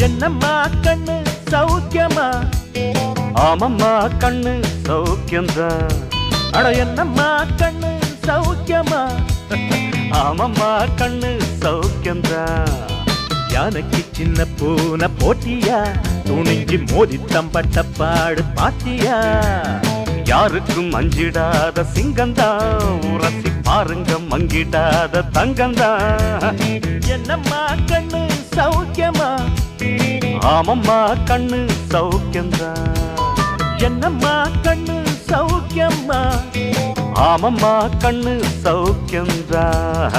என்னம்மா கண்ணு சௌக்கியமா? ஆமம்மா கண்ணு சௌக்கியம்தான். அட என்னம்மா கண்ணு சௌக்கியமா? ஆமம்மா கண்ணு சௌக்கியம்தான். யானைக்கு சின்ன பூனை போட்டியா? துணிஞ்சு மோதி தம்பட்ட பாடு பாத்தியா? யாருக்கும் அஞ்சிடாத சிங்கந்தான், உரசி பாருங்க மங்கிடாத தங்கந்தான். என்னம்மா கண்ணு சௌக்கியமா? ஆமம்மா கண்ணு சௌக்கியம்தான். என்னம்மா கண்ணு சௌக்கியமா? ஆமம்மா கண்ணு சௌக்கியம்தான்.